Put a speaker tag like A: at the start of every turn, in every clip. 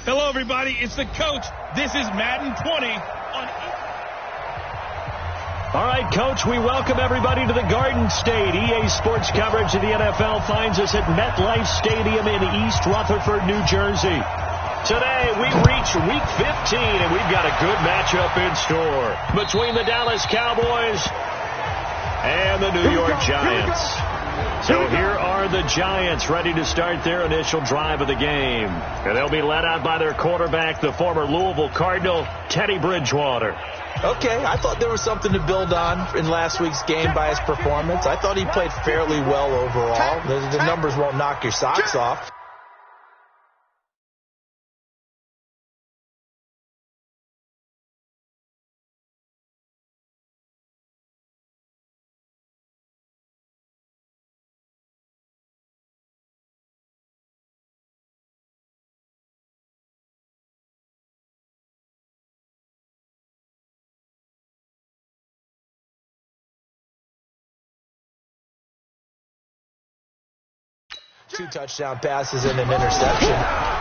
A: Hello, everybody. It's the coach. This is Madden 20 on...
B: All right, Coach, we welcome everybody to the Garden State. EA Sports coverage of the NFL finds us at MetLife Stadium in East Rutherford, New Jersey. Today, we reach Week 15, and we've got a good matchup in store between the Dallas Cowboys and the New York Giants. So here are the Giants ready to start their initial drive of the game. And they'll be led out by their quarterback, the former Louisville Cardinal, Teddy Bridgewater.
C: Okay, I thought there was something to build on in last week's game by his performance. I thought he played fairly well overall. The numbers won't knock your socks off. Two touchdown passes and an interception.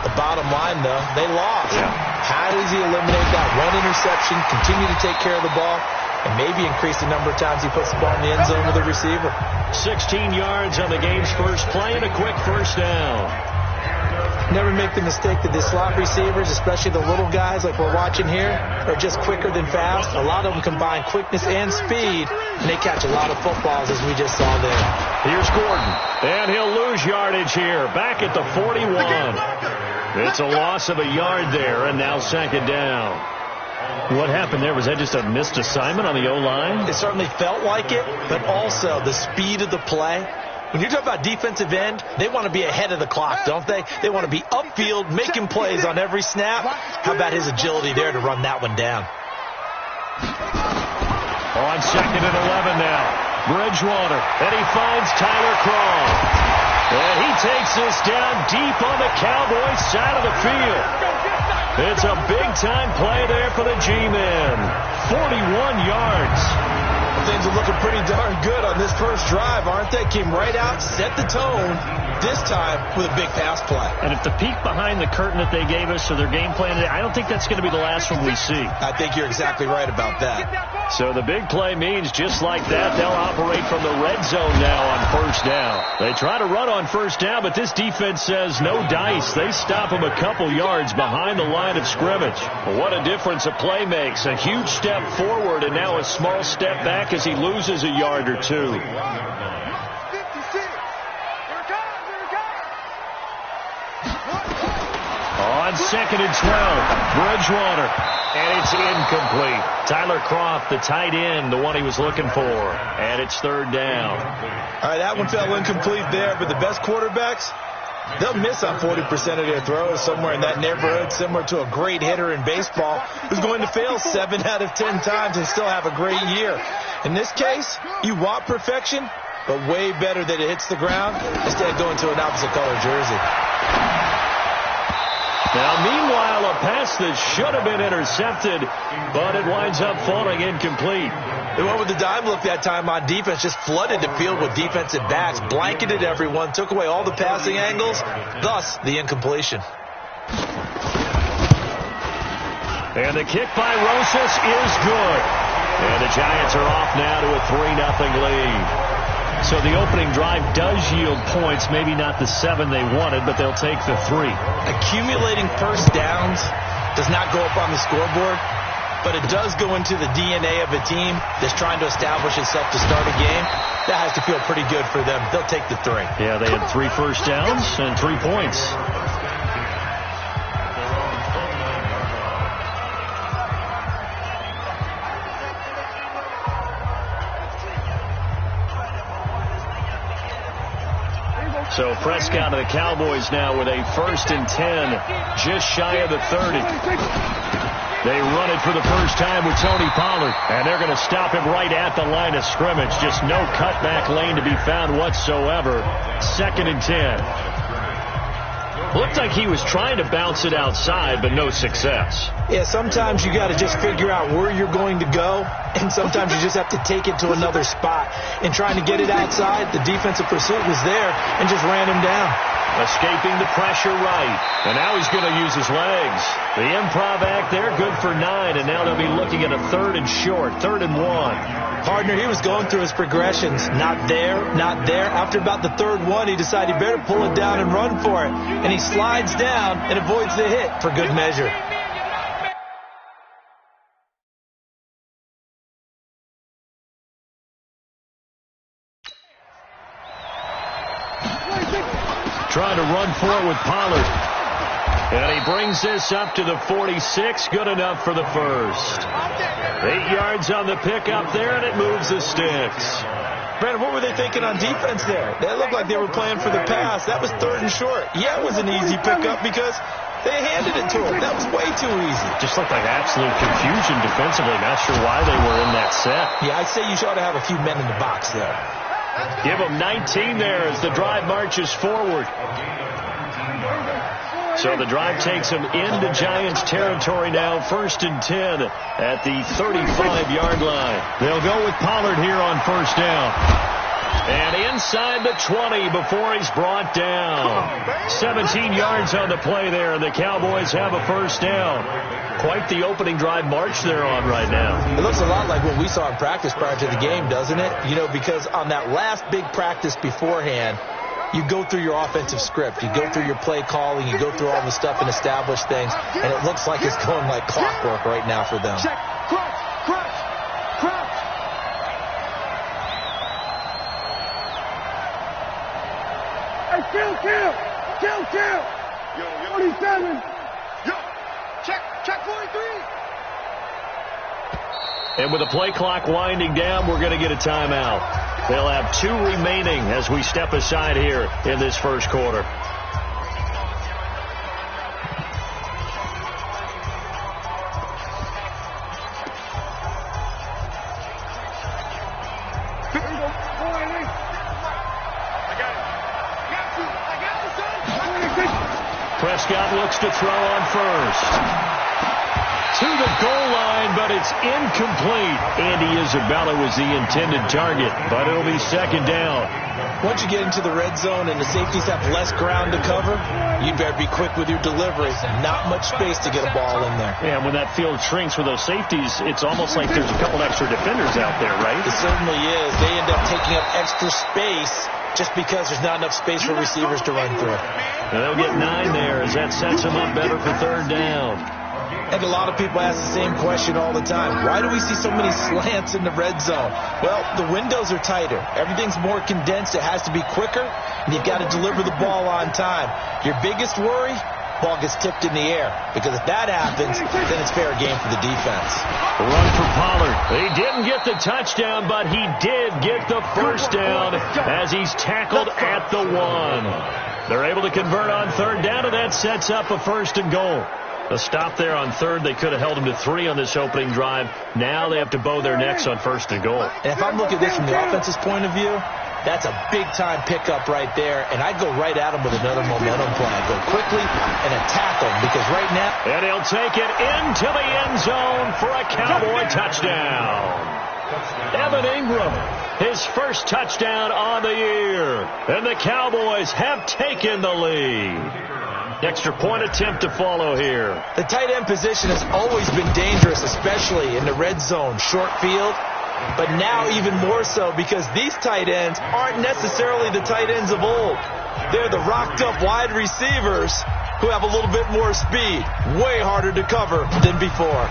C: The bottom line, though, they lost.
B: Yeah.
C: How does he eliminate that one interception, continue to take care of the ball, and maybe increase the number of times he puts the ball in the end zone with a receiver?
B: 16 yards on the game's first play and a quick first down.
C: Never make the mistake that the slot receivers, especially the little guys like we're watching here, are just quicker than fast. A lot of them combine quickness and speed, and they catch a lot of footballs, as we just saw there.
B: Here's Gordon, and he'll lose yardage here, back at the 41. It's a loss of a yard there, and now second down. What happened there? Was that just a missed assignment on the O-line?
C: It certainly felt like it, but also the speed of the play. When you're talking about defensive end, they want to be ahead of the clock, don't they? They want to be upfield, making plays on every snap. How about his agility there to run that one down?
B: On second and 11 now. Bridgewater, and he finds Tyler Croft. And he takes this down deep on the Cowboys side of the field. It's a big-time play there for the G-men. 41 yards.
C: Things are looking pretty darn good on this first drive, aren't they? Came right out, set the tone, this time with a big pass play.
B: And if the peek behind the curtain that they gave us or their game plan today, I don't think that's going to be the last one we see.
C: I think you're exactly right about that.
B: So the big play means just like that, they'll operate from the red zone now on first down. They try to run on first down, but this defense says no dice. They stop them a couple yards behind the line of scrimmage. What a difference a play makes. A huge step forward and now a small step back as he loses a yard or two. On second and 12, Bridgewater, and it's incomplete. Tyler Croft, the tight end, the one he was looking for, and it's third down.
C: All right, that one fell incomplete there, but the best quarterbacks, they'll miss on 40% of their throws, somewhere in that neighborhood, similar to a great hitter in baseball who's going to fail 7 out of 10 times and still have a great year. In this case, you want perfection, but way better that it hits the ground instead of going to an opposite color jersey.
B: Now, meanwhile, a pass that should have been intercepted, but it winds up falling incomplete.
C: They went with the dime look that time on defense, just flooded the field with defensive backs, blanketed everyone, took away all the passing angles, thus the incompletion.
B: And the kick by Rosas is good. And the Giants are off now to a 3-0 lead. So the opening drive does yield points, maybe not the 7 they wanted, but they'll take the 3.
C: Accumulating first downs does not go up on the scoreboard, but it does go into the DNA of a team that's trying to establish itself to start a game. That has to feel pretty good for them. They'll take the 3.
B: Yeah, they had 3 first downs and 3 points. So Prescott of the Cowboys now with a 1st and 10, just shy of the 30. They run it for the first time with Tony Pollard, and they're going to stop him right at the line of scrimmage. Just no cutback lane to be found whatsoever. 2nd and 10. Looked like he was trying to bounce it outside, but no success.
C: Yeah, sometimes you got to just figure out where you're going to go, and sometimes you just have to take it to another spot. And trying to get it outside, the defensive pursuit was there and just ran him down.
B: Escaping the pressure right. And now he's going to use his legs. The improv act there, good for 9, and now they'll be looking at a 3rd and short, 3rd and 1.
C: Partner, he was going through his progressions. Not there, not there. After about the 3rd one, he decided he better pull it down and run for it. And he slides down and avoids the hit for good measure.
B: Trying to run for it with Pollard. And he brings this up to the 46. Good enough for the first. 8 yards on the pickup there, and it moves the sticks.
C: Brandon, what were they thinking on defense there? They looked like they were playing for the pass. That was 3rd and short. Yeah, it was an easy pickup because they handed it to him. That was way too easy.
B: Just looked like absolute confusion defensively. Not sure why they were in that set.
C: Yeah, I'd say you ought to have a few men in the box there.
B: Give them 19 there as the drive marches forward. So the drive takes them into Giants territory now, 1st and 10 at the 35-yard line. They'll go with Pollard here on 1st down. And inside the 20 before he's brought down. 17 yards on the play there, and the Cowboys have a 1st down. Quite the opening drive march they're on right now.
C: It looks a lot like what we saw in practice prior to the game, doesn't it? You know, because on that last big practice beforehand, you go through your offensive script. You go through your play calling. You go through all the stuff and establish things. And it looks like it's going like clockwork right now for them.
D: Check. Crouch. Hey, kill. 47. Yo, check 43.
B: And with the play clock winding down, we're going to get a timeout. They'll have 2 remaining as we step aside here in this first quarter. Prescott looks to throw on first. To the goal line, but it's incomplete. Andy Isabella was the intended target, but it'll be 2nd down.
C: Once you get into the red zone and the safeties have less ground to cover, you better be quick with your delivery. Not much space to get a ball in there.
B: Yeah, when that field shrinks with those safeties, it's almost like there's a couple extra defenders out there, right?
C: It certainly is. They end up taking up extra space just because there's not enough space for receivers to run through.
B: And they'll get 9 there as that sets them up better for 3rd down.
C: I think a lot of people ask the same question all the time. Why do we see so many slants in the red zone? Well, the windows are tighter. Everything's more condensed. It has to be quicker, and you've got to deliver the ball on time. Your biggest worry, ball gets tipped in the air, because if that happens, then it's fair game for the defense.
B: The run for Pollard. He didn't get the touchdown, but he did get the 1st down as he's tackled at the 1. They're able to convert on 3rd down, and that sets up a 1st and goal. A stop there on 3rd. They could have held him to 3 on this opening drive. Now they have to bow their necks on 1st and goal.
C: And if I'm looking at this from the offense's point of view, that's a big-time pickup right there. And I'd go right at him with another momentum play. I'd go quickly and attack him because right now...
B: And he'll take it into the end zone for a Cowboy touchdown. Evan Ingram, his first touchdown on the year. And the Cowboys have taken the lead. Extra point attempt to follow here.
C: The tight end position has always been dangerous, especially in the red zone, short field. But now even more so because these tight ends aren't necessarily the tight ends of old. They're the rocked-up wide receivers who have a little bit more speed. Way harder to cover than before.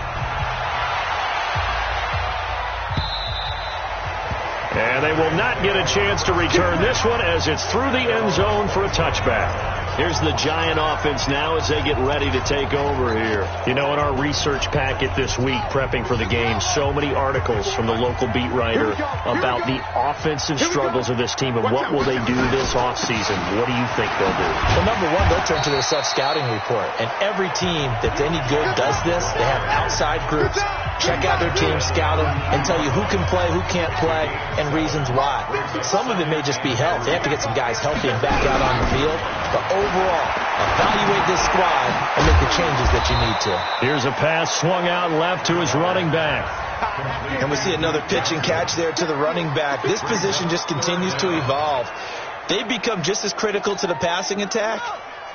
B: And they will not get a chance to return this one as it's through the end zone for a touchback. Here's the Giant offense now as they get ready to take over here. You know, in our research packet this week, prepping for the game, so many articles from the local beat writer about the offensive struggles of this team and what will they do this offseason. What do you think they'll do?
C: Well, number one, they'll turn to their self-scouting report. And every team that's any good does this. They have outside groups check out their team, scout them, and tell you who can play, who can't play, and reasons why. Some of it may just be health. They have to get some guys healthy and back out on the field. But overall, evaluate this squad and make the changes that you need to.
B: Here's a pass swung out left to his running back.
C: And we see another pitch and catch there to the running back. This position just continues to evolve. They've become just as critical to the passing attack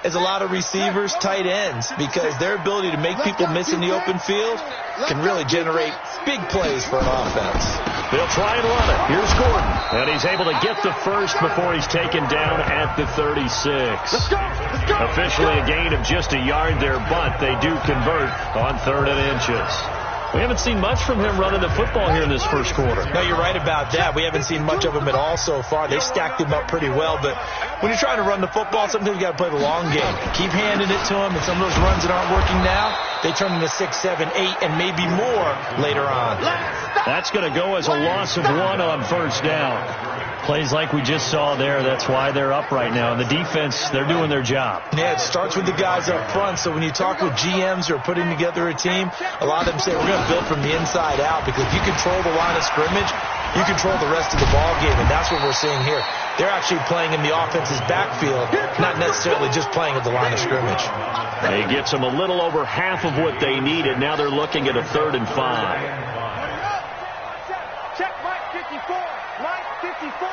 C: as a lot of receivers, tight ends, because their ability to make people miss in the open field can really generate big plays for an offense.
B: They'll try and run it. Here's Gordon. And he's able to get the first before he's taken down at the 36.
D: Let's go.
B: Officially a gain of just a yard there, but they do convert on 3rd and inches. We haven't seen much from him running the football here in this first quarter.
C: No, you're right about that. We haven't seen much of him at all so far. They've stacked him up pretty well, but when you're trying to run the football, sometimes you got to play the long game. Keep handing it to him, and some of those runs that aren't working now, they turn into 6, 7, 8, and maybe more later on.
B: That's going to go as a loss of 1 on first down. Plays like we just saw there, that's why they're up right now. And the defense, they're doing their job.
C: Yeah, it starts with the guys up front. So when you talk with GMs who are putting together a team, a lot of them say we're going to build from the inside out, because if you control the line of scrimmage, you control the rest of the ball game, and that's what we're seeing here. They're actually playing in the offense's backfield, not necessarily just playing at the line of scrimmage.
B: He gets them a little over half of what they needed. Now they're looking at a 3rd and 5.
D: Check Mike 54. Mike 54.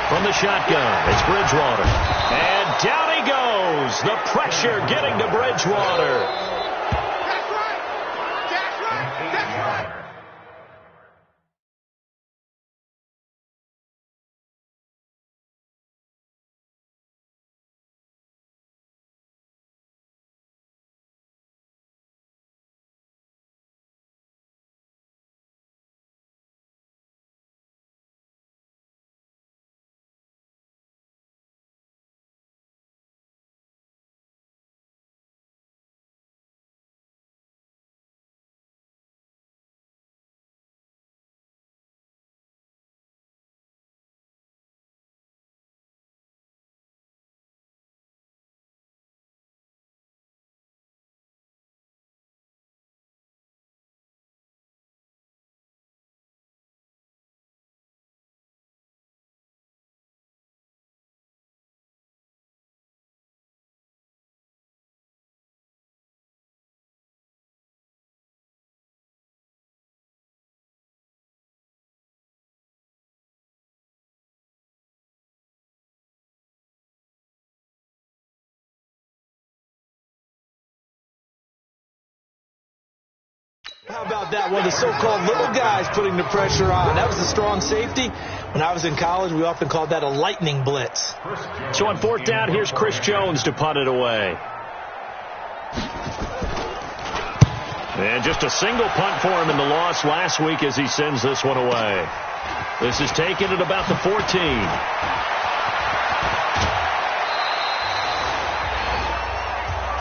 B: From the shotgun, it's Bridgewater. And down he goes. The pressure getting to Bridgewater.
D: That's right. That's right. That's right.
C: How about that? One of the so-called little guys putting the pressure on. That was a strong safety. When I was in college, we often called that a lightning blitz.
B: So on 4th down, here's Chris Jones to punt it away. And just a single punt for him in the loss last week as he sends this one away. This is taken at about the 14.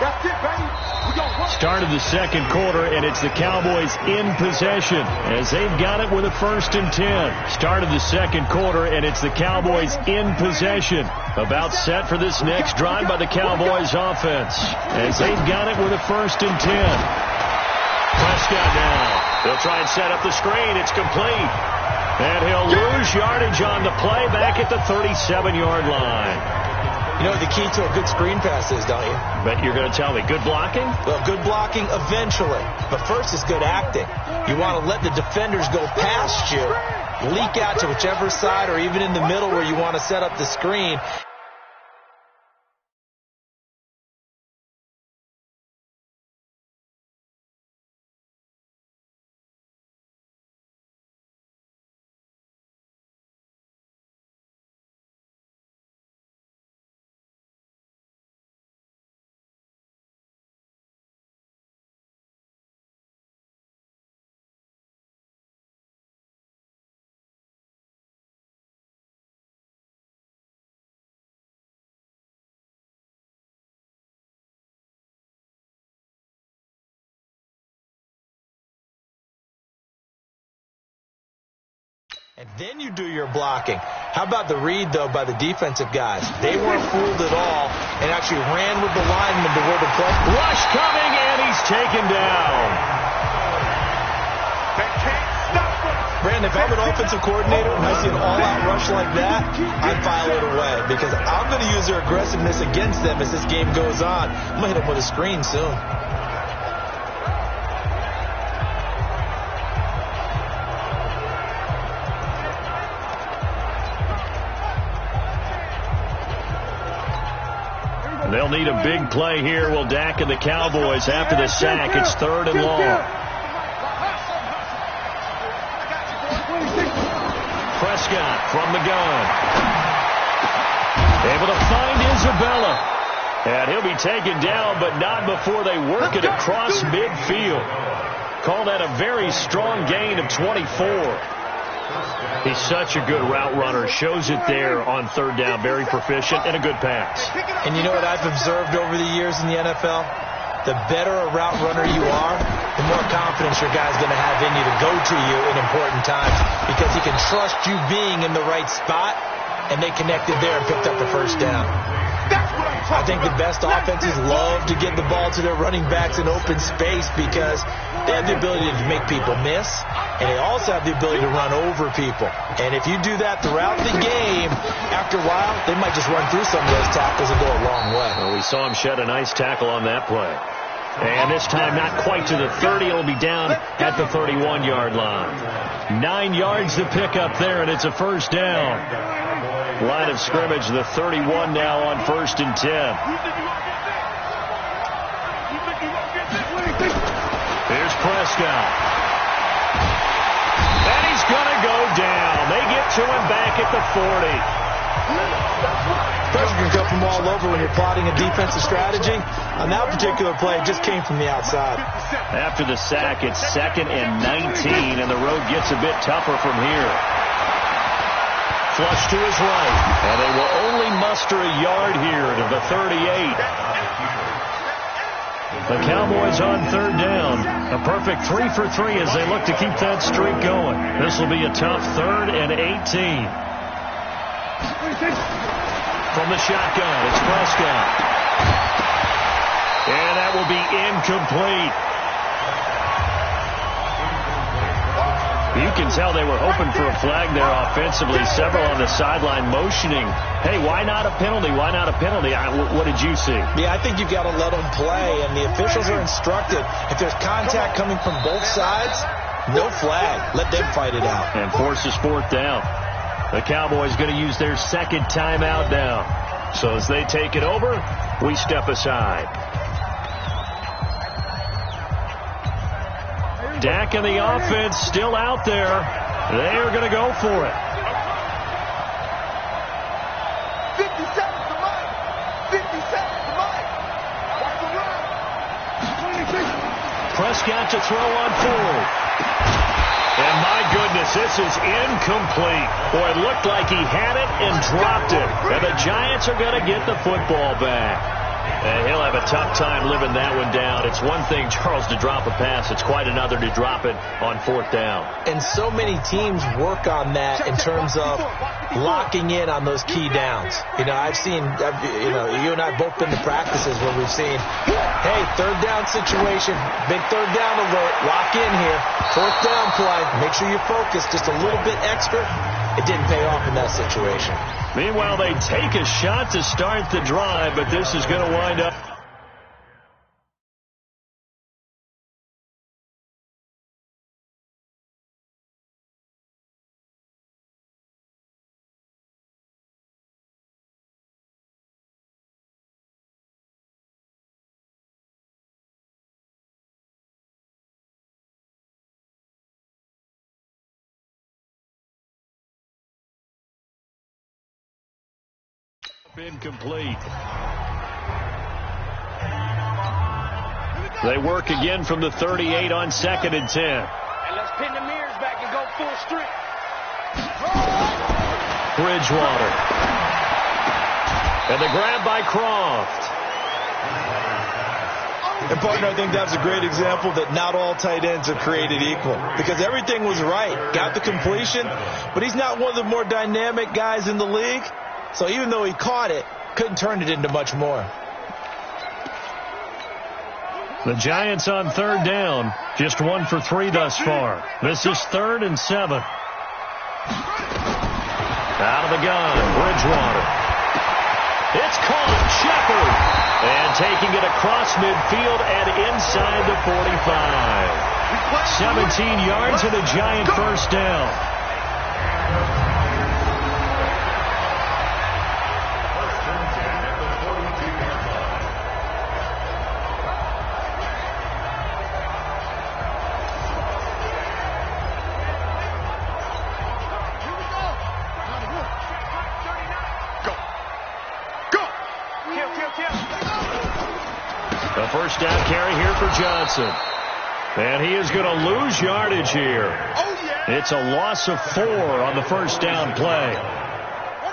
D: That's it, baby.
B: Start of the second quarter, and it's the Cowboys in possession as they've got it with a 1st and 10. Start of the second quarter, and it's the Cowboys in possession. About set for this next drive by the Cowboys offense as they've got it with a 1st and 10. Prescott now. They'll try and set up the screen. It's complete. And he'll lose yardage on the play back at the 37-yard line.
C: You know what the key to a good screen pass is, don't you?
B: But you're going to tell me, good blocking?
C: Well, good blocking eventually. But first is good acting. You want to let the defenders go past you, leak out to whichever side or even in the middle where you want to set up the screen. And then you do your blocking. How about the read, though, by the defensive guys? They weren't fooled at all. and actually ran with the lineman to where the play.
B: Rush coming, and he's taken down.
C: Brandon, if I'm an offensive coordinator and I see an all-out rush like that, I'd file it away because I'm going to use their aggressiveness against them as this game goes on. I'm going to hit them with a screen soon.
B: They'll need a big play here. Will Dak and the Cowboys after the sack. It's 3rd and long. Prescott from the gun. Able to find Isabella. And he'll be taken down, but not before they work it across midfield. Call that a very strong gain of 24. He's such a good route runner. Shows it there on 3rd down. Very proficient and a good pass.
C: And you know what I've observed over the years in the NFL? The better a route runner you are, the more confidence your guy's going to have in you to go to you in important times because he can trust you being in the right spot, and they connected there and picked up the 1st down. I think the best offenses love to give the ball to their running backs in open space because they have the ability to make people miss, and they also have the ability to run over people. And if you do that throughout the game, after a while, they might just run through some of those tackles and go a long way.
B: Well, we saw him shed a nice tackle on that play. And this time not quite to the 30. It'll be down at the 31-yard line. 9 yards to pick up there, and it's a 1st down. Line of scrimmage, the 31 now on 1st and 10. Here's Prescott. And he's going to go down. They get to him back at the 40.
C: Pressure can come from all over when you're plotting a defensive strategy. On that particular play, it just came from the outside.
B: After the sack, it's 2nd and 19, and the road gets a bit tougher from here. Flush to his right, and they will only muster a yard here to the 38. The Cowboys on 3rd down. A perfect 3 for 3 as they look to keep that streak going. This will be a tough 3rd and 18. From the shotgun, it's Prescott. And that will be incomplete. You can tell they were hoping for a flag there offensively. Several on the sideline motioning, hey, why not a penalty? Why not a penalty? What did you see?
C: Yeah, I think you've got to let them play, and the officials are instructed. If there's contact coming from both sides, no flag. Let them fight it out.
B: And forces 4th down. The Cowboys going to use their 2nd timeout now. So as they take it over, we step aside. Dak and the offense still out there. They are going to go for it.
D: 50 seconds to Mike. 50 seconds to Mike. Watch the run.
B: Prescott to throw on 4th. And my goodness, this is incomplete. Boy, it looked like he had it and dropped it. And the Giants are going to get the football back. And he'll have a tough time living that one down. It's one thing, Charles, to drop a pass. It's quite another to drop it on 4th down.
C: And so many teams work on that in terms of locking in on those key downs. You know, you and I have both been to practices where we've seen, hey, 3rd down situation, big 3rd down alert, lock in here, 4th down play, make sure you're focused just a little bit extra. It didn't pay off in that situation.
B: Meanwhile, they take a shot to start the drive, but this is going to wind up. Incomplete. They work again from the 38 on 2nd and 10.
D: And let's pin the mirrors back and go full strength.
B: Bridgewater. And the grab by Croft.
C: And, partner, I think that's a great example that not all tight ends are created equal because everything was right. Got the completion, but he's not one of the more dynamic guys in the league. So even though he caught it, couldn't turn it into much more.
B: The Giants on third down, just 1 for 3 thus far. This is 3rd and 7. Out of the gun, Bridgewater. It's caught, Shepard. And taking it across midfield and inside the 45. 17 yards and a Giant first down. A first down carry here for Johnson. And he is going to lose yardage here. It's a loss of 4 on the first down play.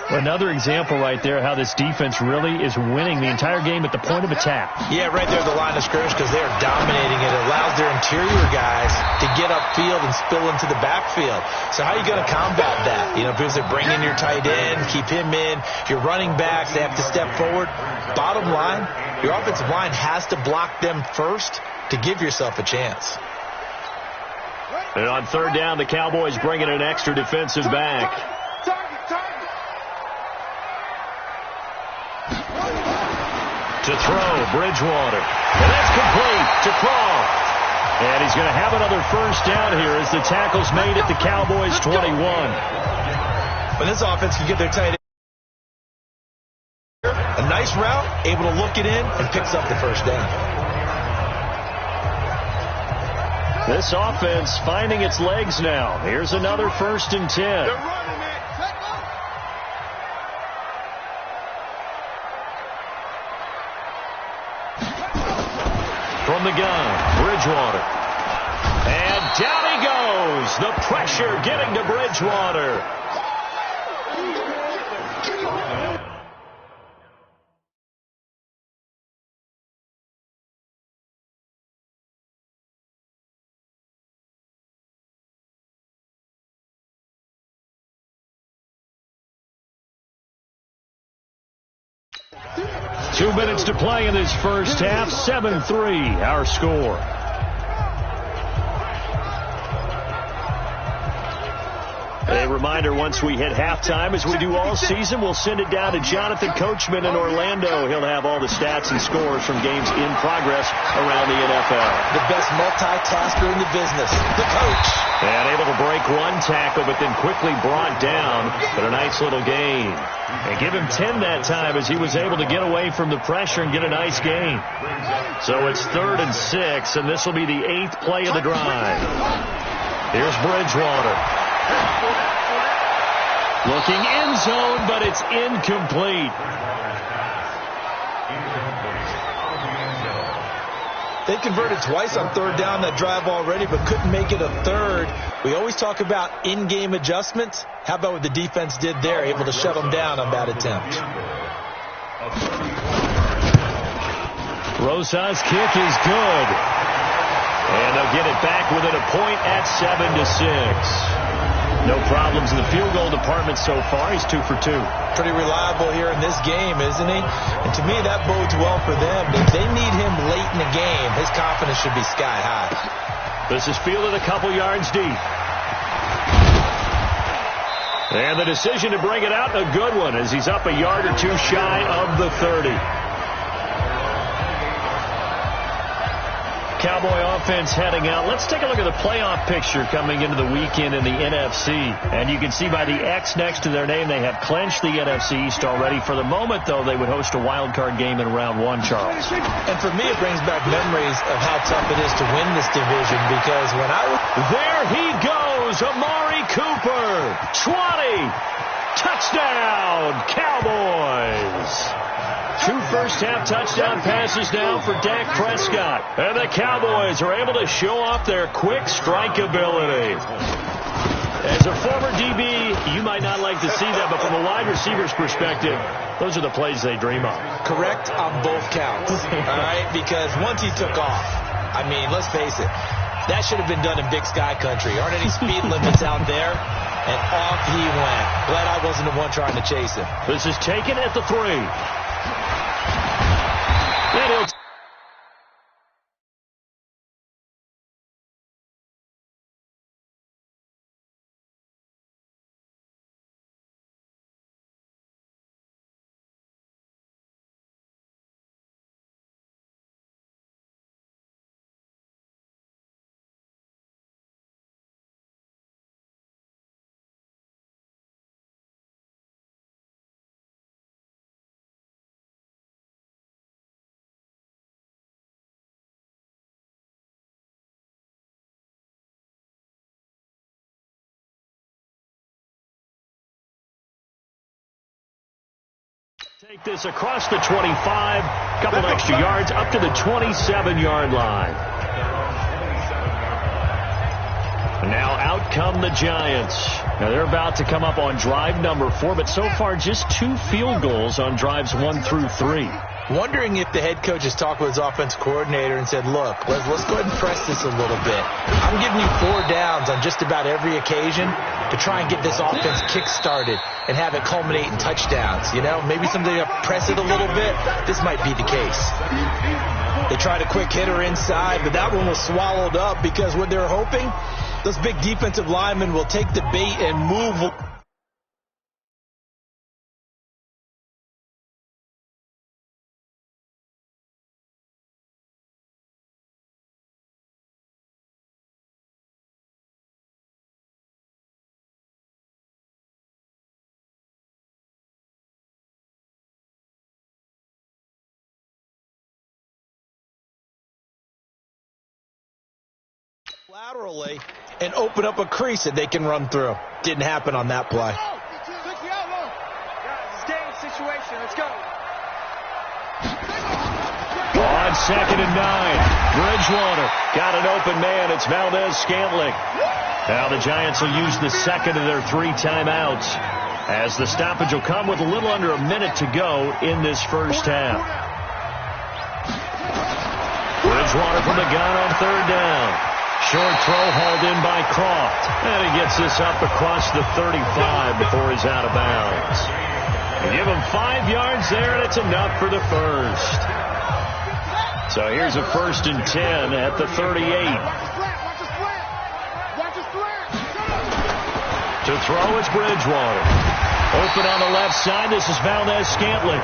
B: Another example right there how this defense really is winning the entire game at the point of attack.
C: Yeah, right there at the line of scrimmage because they are dominating it. It allows their interior guys to get upfield and spill into the backfield. So how are you going to combat that? You know, because they bring in your tight end, keep him in. Your running backs, they have to step forward. Bottom line, your offensive line has to block them first to give yourself a chance.
B: And on third down, the Cowboys bring in an extra defensive back. To throw, Bridgewater. And that's complete to Croft. And he's going to have another first down here as the tackle's made at the Cowboys' 21.
C: When this offense can get their tight end, a nice route, able to look it in, and picks up the first down.
B: This offense finding its legs now. Here's another 1st and 10. From the gun, Bridgewater. And down he goes. The pressure getting to Bridgewater. Two minutes to play in this first half. 7-3, our score. A reminder, once we hit halftime, as we do all season, we'll send it down to Jonathan Coachman in Orlando. He'll have all the stats and scores from games in progress around the NFL.
C: The best multitasker in the business, the coach.
B: And able to break one tackle, but then quickly brought down. But a nice little gain. And give him 10 that time as he was able to get away from the pressure and get a nice gain. So it's 3rd and 6, and this will be the 8th play of the drive. Here's Bridgewater. Looking end zone, but it's incomplete.
C: They converted twice on third down that drive already, but couldn't make it a third. We always talk about in-game adjustments. How about what the defense did there, able to shut them down on that attempt?
B: Rosa's kick is good. And they'll get it back within a point at 7-6. No problems in the field goal department so far. He's 2 for 2.
C: Pretty reliable here in this game, isn't he? And to me, that bodes well for them. If they need him late in the game, his confidence should be sky high.
B: This is fielded a couple yards deep. And the decision to bring it out, a good one, as he's up a yard or two shy of the 30. Cowboy offense heading out. Let's take a look at the playoff picture coming into the weekend in the NFC. And you can see by the X next to their name, they have clinched the NFC East already. For the moment, though, they would host a wild card game in round 1, Charles.
C: And for me, it brings back memories of how tough it is to win this division, because when I was...
B: There he goes, Amari Cooper. 20. Touchdown, Cowboys. 2 first-half touchdown passes now for Dak Prescott. And the Cowboys are able to show off their quick strike ability. As a former DB, you might not like to see that, but from a wide receiver's perspective, those are the plays they dream of.
C: Correct on both counts, all right? Because once he took off, I mean, let's face it, that should have been done in Big Sky Country. Aren't any speed limits out there? And off he went. Glad I wasn't the one trying to chase him.
B: This is taken at the 3. Take this across the 25, couple of extra yards up to the 27-yard line. Now out come the Giants. Now they're about to come up on drive number 4, but so far just 2 field goals on drives 1 through 3.
C: Wondering if the head coach has talked with his offense coordinator and said, look, let's go ahead and press this a little bit. I'm giving you 4 downs on just about every occasion to try and get this offense kick-started and have it culminate in touchdowns. You know, maybe something to press it a little bit. This might be the case. They tried a quick hitter inside, but that one was swallowed up because what they're hoping, those big defensive linemen will take the bait and move. Laterally and open up a crease that they can run through. Didn't happen on that play.
D: Situation. Let's go.
B: On 2nd and 9, Bridgewater got an open man. It's Valdez-Scantling. Now the Giants will use the second of their 3 timeouts as the stoppage will come with a little under a minute to go in this first half. Bridgewater from the gun on 3rd down. Short throw hauled in by Croft. And he gets this up across the 35 before he's out of bounds. You give him 5 yards there, and it's enough for the first. So here's a 1st and 10 at the 38. To throw is Bridgewater. Open on the left side. This is Valdez-Scantling.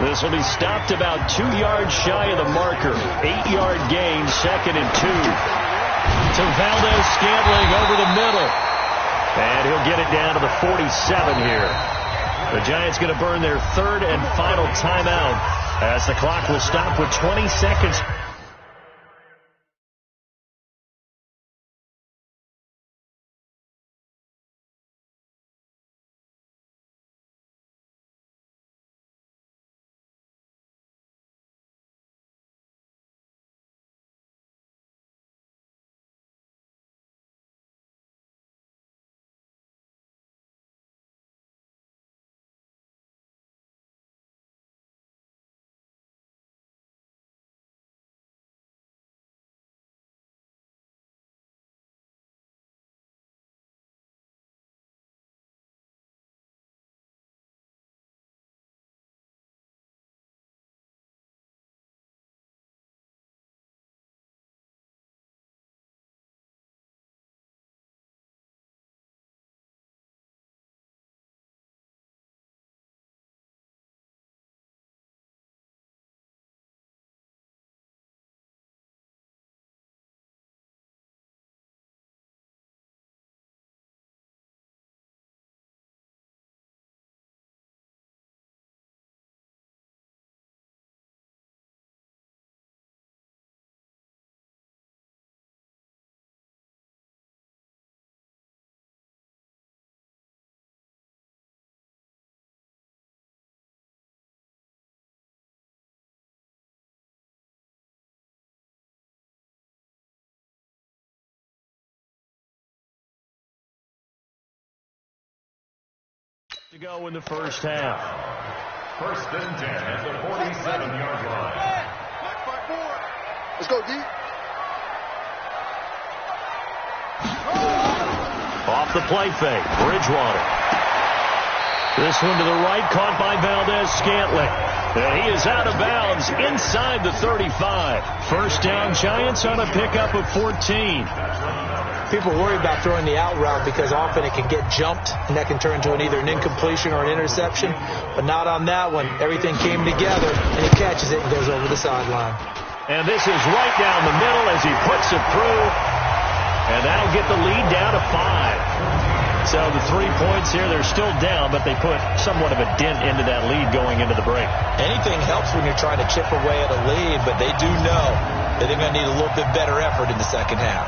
B: This will be stopped about 2 yards shy of the marker. 8-yard gain, 2nd and 2. To Valdez-Scantling over the middle. And he'll get it down to the 47 here. The Giants going to burn their 3rd and final timeout as the clock will stop with 20 seconds. To go in the first half.
A: 1st and 10 at the 47-yard line.
D: Let's go, D.
B: Off the play fake, Bridgewater. This one to the right, caught by Valdez-Scantling. And he is out of bounds inside the 35. First down, Giants on a pickup of 14.
C: People worry about throwing the out route because often it can get jumped, and that can turn into either an incompletion or an interception. But not on that one. Everything came together, and he catches it and goes over the sideline.
B: And this is right down the middle as he puts it through. And that'll get the lead down to 5. So the 3 points here, they're still down, but they put somewhat of a dent into that lead going into the break.
C: Anything helps when you're trying to chip away at a lead, but they do know that they're going to need a little bit better effort in the second half.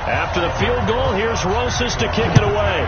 B: After the field goal, here's Rosas to kick it away.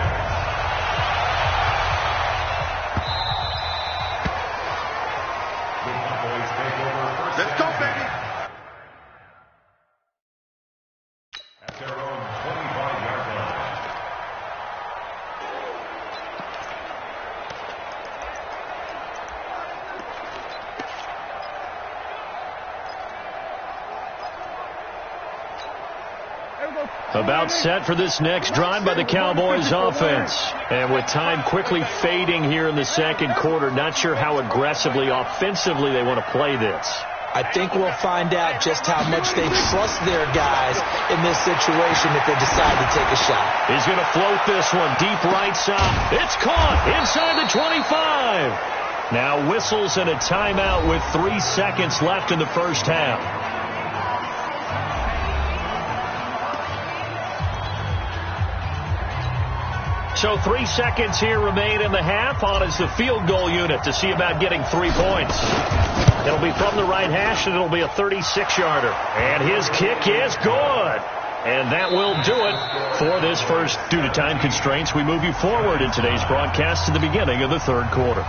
B: About set for this next drive by the Cowboys offense. And with time quickly fading here in the second quarter, not sure how aggressively, offensively they want to play this.
C: I think we'll find out just how much they trust their guys in this situation if they decide to take a shot.
B: He's going to float this one deep right side. It's caught inside the 25. Now whistles and a timeout with 3 seconds left in the first half. So 3 seconds here remain in the half. On is the field goal unit to see about getting 3 points. It'll be from the right hash, and it'll be a 36-yarder. And his kick is good. And that will do it for this first. Due to time constraints, we move you forward in today's broadcast to the beginning of the third quarter.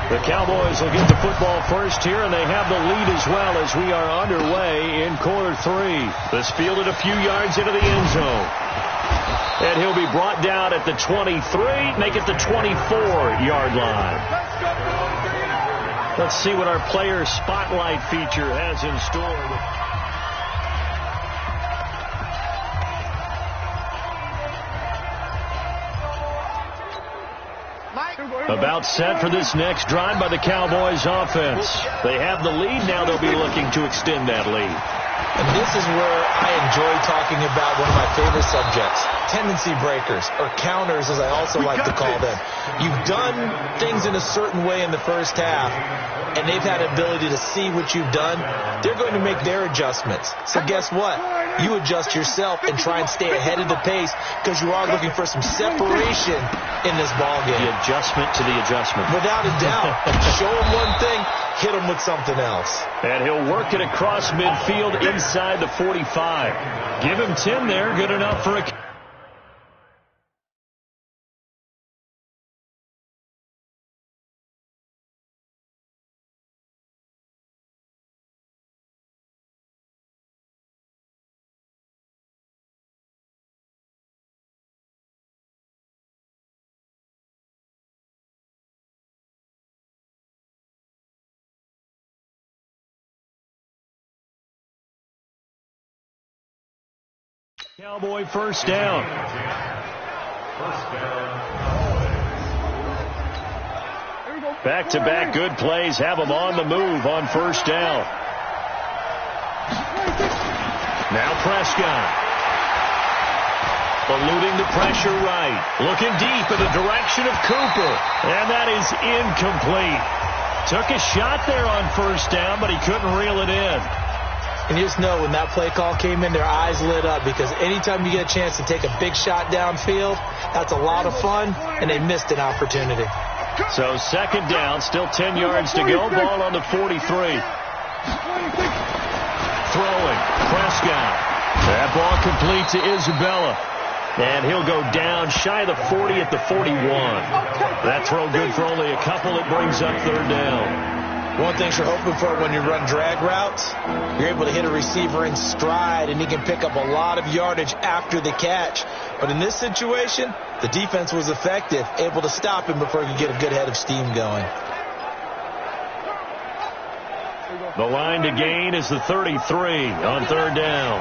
B: The Cowboys will get the football first here, and they have the lead as well as we are underway in quarter 3. This fielded a few yards into the end zone. And he'll be brought down at the 23, make it the 24-yard line. Let's see what our player spotlight feature has in store. About set for this next drive by the Cowboys offense. They have the lead. Now they'll be looking to extend that lead.
C: And this is where I enjoy talking about one of my favorite subjects, tendency breakers, or counters as I also like to call them. You've done things in a certain way in the first half, and they've had ability to see what you've done. They're going to make their adjustments. So guess what? You adjust yourself and try and stay ahead of the pace because you are looking for some separation in this ballgame.
B: The adjustment to the adjustment.
C: Without a doubt. Show them one thing, hit them with something else.
B: And he'll work it across midfield inside the 45. Give him 10 there. Good enough for a... Cowboy first down. Back-to-back good plays have them on the move on first down. Now Prescott. Eluding the pressure right. Looking deep in the direction of Cooper. And that is incomplete. Took a shot there on first down, but he couldn't reel it in.
C: And you just know when that play call came in, their eyes lit up because anytime you get a chance to take a big shot downfield, that's a lot of fun, and they missed an opportunity.
B: So second down, still 10 yards to go. Ball on the 43. Throwing, Prescott. That ball complete to Isabella. And he'll go down shy of the 40 at the 41. That throw good for only a couple. It brings up third down.
C: One thing you're hoping for when you run drag routes, you're able to hit a receiver in stride, and he can pick up a lot of yardage after the catch. But in this situation, the defense was effective, able to stop him before he could get a good head of steam going.
B: The line to gain is the 33 on third down.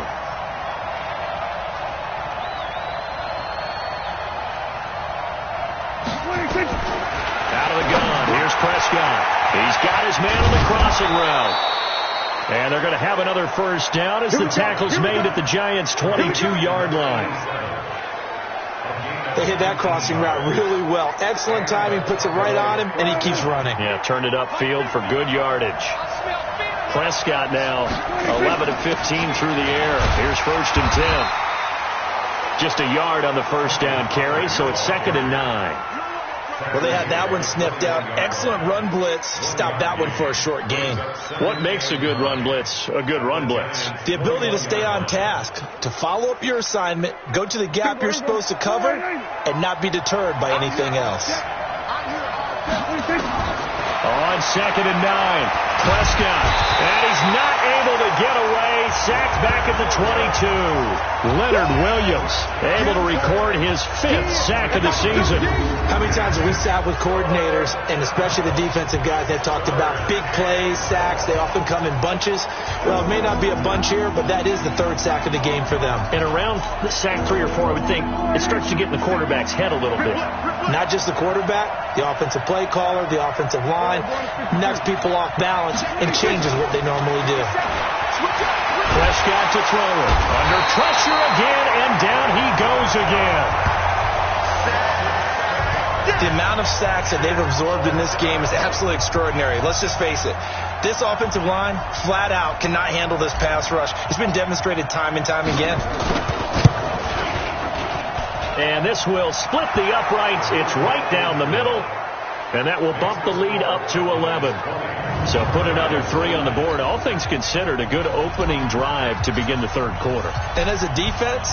B: Out of the gun. Here's Prescott. He's got his man on the crossing route. And they're going to have another first down as the tackle's made at the Giants' 22-yard line.
C: They hit that crossing route really well. Excellent timing, puts it right on him, and he keeps running.
B: Yeah, turned it upfield for good yardage. Prescott now 11 of 15 through the air. Here's first and 10. Just a yard on the first down carry, so it's second and 9.
C: Well, they had that one sniffed out. Excellent run blitz. Stopped that one for a short gain.
B: What makes a good run blitz a good run blitz?
C: The ability to stay on task, to follow up your assignment, go to the gap you're supposed to cover, and not be deterred by anything else.
B: On second and 9, Prescott. And he's not able to get away. sacked back at the 22. Leonard Williams able to record his 5th sack of the season.
C: How many times have we sat with coordinators, and especially the defensive guys that talked about big plays, sacks? They often come in bunches. Well, it may not be a bunch here, but that is the 3rd sack of the game for them.
B: And around the sack 3 or 4, I would think it starts to get in the quarterback's head a little bit.
C: Not just the quarterback, the offensive play caller, the offensive line, knocks people off balance and changes what they normally do.
B: Prescott to throw it. Under pressure again, and down he goes again.
C: The amount of sacks that they've absorbed in this game is absolutely extraordinary. Let's just face it. This offensive line, flat out, cannot handle this pass rush. It's been demonstrated time and time again.
B: And this will split the uprights. It's right down the middle. And that will bump the lead up to 11. So put another 3 on the board. All things considered, a good opening drive to begin the 3rd quarter.
C: And as a defense,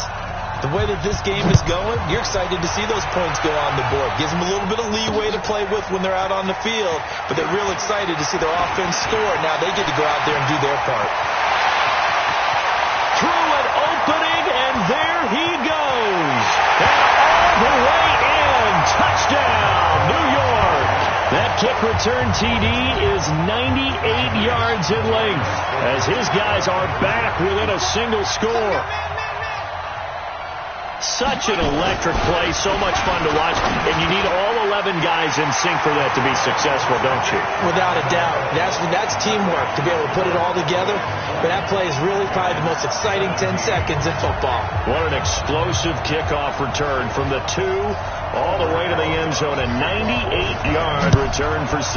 C: the way that this game is going, you're excited to see those points go on the board. Gives them a little bit of leeway to play with when they're out on the field. But they're real excited to see their offense score. Now they get to go out there and do their part.
B: Through an opening, and there he goes. And all the way in. Touchdown, New York. That kick return TD is 98 yards in length as his guys are back within a single score. Such an electric play, so much fun to watch, and you need all 11 guys in sync for that to be successful, don't you?
C: Without a doubt. That's teamwork to be able to put it all together, but that play is really probably the most exciting 10 seconds in football.
B: What an explosive kickoff return from the 2 all the way to the end zone, a 98-yard return for 6.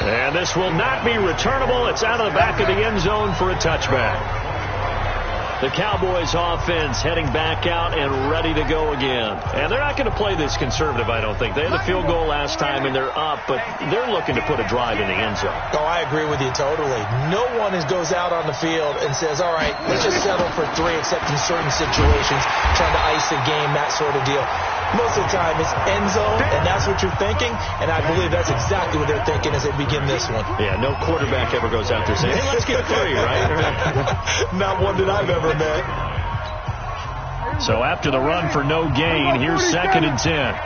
B: And this will not be returnable. It's out of the back of the end zone for a touchback. The Cowboys offense heading back out and ready to go again. And they're not going to play this conservative, I don't think. They had the field goal last time and they're up, but they're looking to put a drive in the end zone.
C: Oh, I agree with you totally. No one goes out on the field and says, all right, let's just settle for 3, except in certain situations, trying to ice a game, that sort of deal. Most of the time, it's end zone, and that's what you're thinking, and I believe that's exactly what they're thinking as they begin this one.
B: Yeah, no quarterback ever goes out there saying, hey, let's get 3, right?
C: Not one that I've ever met.
B: So after the run for no gain, here's 2nd and 10.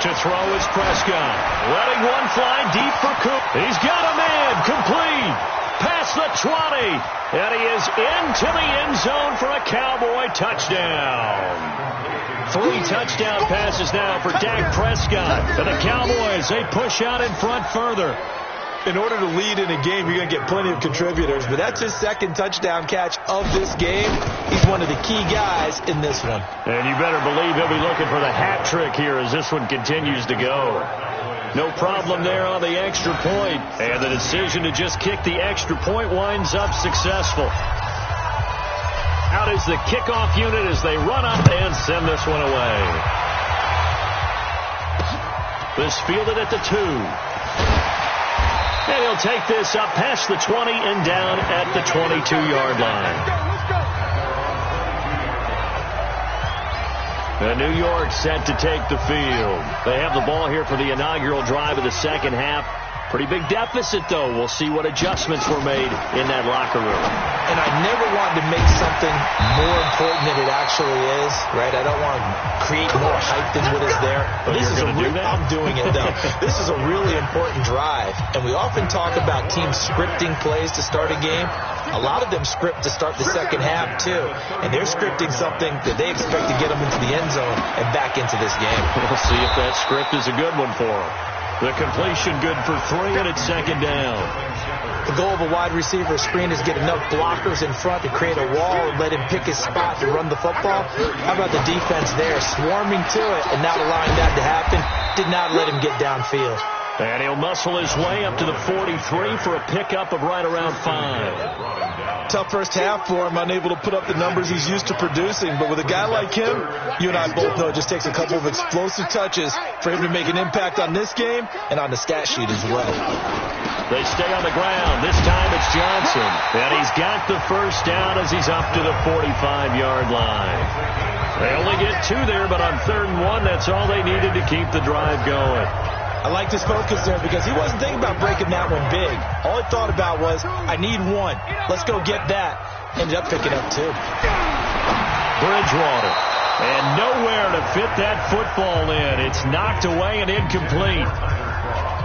B: To throw is Prescott. Letting one fly deep for Cook. He's got a man. Complete. Past the 20. And he is into the end zone for a Cowboy touchdown. 3 touchdown passes now for Dak Prescott. And the Cowboys, they push out in front further.
C: In order to lead in a game, you're going to get plenty of contributors, but that's his 2nd touchdown catch of this game. He's one of the key guys in this one.
B: And you better believe he'll be looking for the hat trick here as this one continues to go. No problem there on the extra point. And the decision to just kick the extra point winds up successful. Out is the kickoff unit as they run up and send this one away. This fielded at the 2. And he'll take this up past the 20 and down at the 22-yard line. And New York set to take the field. They have the ball here for the inaugural drive of the second half. Pretty big deficit, though. We'll see what adjustments were made in that locker room.
C: And I never wanted to make something more important than it actually is, right? I don't want to create more hype than what is there.
B: But this is
C: I'm doing it, though. This is a really important drive. And we often talk about teams scripting plays to start a game. A lot of them script to start the second half, too. And they're scripting something that they expect to get them into the end zone and back into this game.
B: We'll see if that script is a good one for them. The completion good for 3, and it's 2nd down.
C: The goal of a wide receiver screen is get enough blockers in front to create a wall and let him pick his spot to run the football. How about the defense there, swarming to it and not allowing that to happen? Did not let him get downfield.
B: And he'll muscle his way up to the 43 for a pickup of right around 5.
C: Tough first half for him, unable to put up the numbers he's used to producing. But with a guy like him, you and I both know it just takes a couple of explosive touches for him to make an impact on this game and on the stat sheet as well.
B: They stay on the ground. This time it's Johnson. And he's got the first down as he's up to the 45-yard line. They only get 2 there, but on 3rd and 1, that's all they needed to keep the drive going.
C: I liked his focus there because he wasn't thinking about breaking that one big. All he thought about was, I need 1. Let's go get that. Ended up picking up 2.
B: Bridgewater. And nowhere to fit that football in. It's knocked away and incomplete.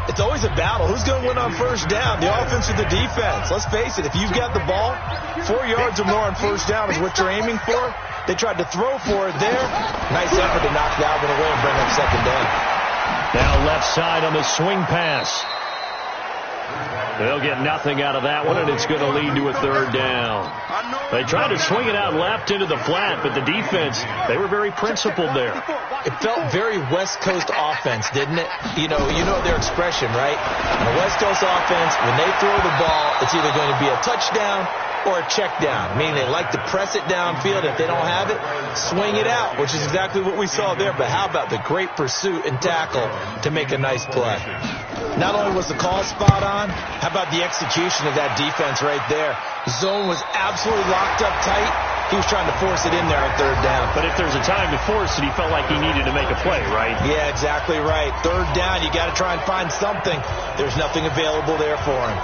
C: It's always a battle. Who's going to win on 1st down, the offense or the defense? Let's face it, if you've got the ball, 4 yards or more on 1st down is what you're aiming for. They tried to throw for it there. Nice effort to knock that one away and bring up 2nd down.
B: Now left side on the swing pass. They'll get nothing out of that one, and it's going to lead to a 3rd down. They tried to swing it out left into the flat, but the defense, they were very principled there.
C: It felt very West Coast offense, didn't it? You know their expression, right? On a West Coast offense, when they throw the ball, it's either going to be a touchdown or a check down, meaning they like to press it downfield. If they don't have it, swing it out, which is exactly what we saw there. But how about the great pursuit and tackle to make a nice play? Not only was the call spot on, how about the execution of that defense right there? Zone was absolutely locked up tight. He was trying to force it in there on 3rd down.
B: But if there's a time to force it, he felt like he needed to make a play, right?
C: Yeah, exactly right. 3rd down, you got to try and find something. There's nothing available there for him.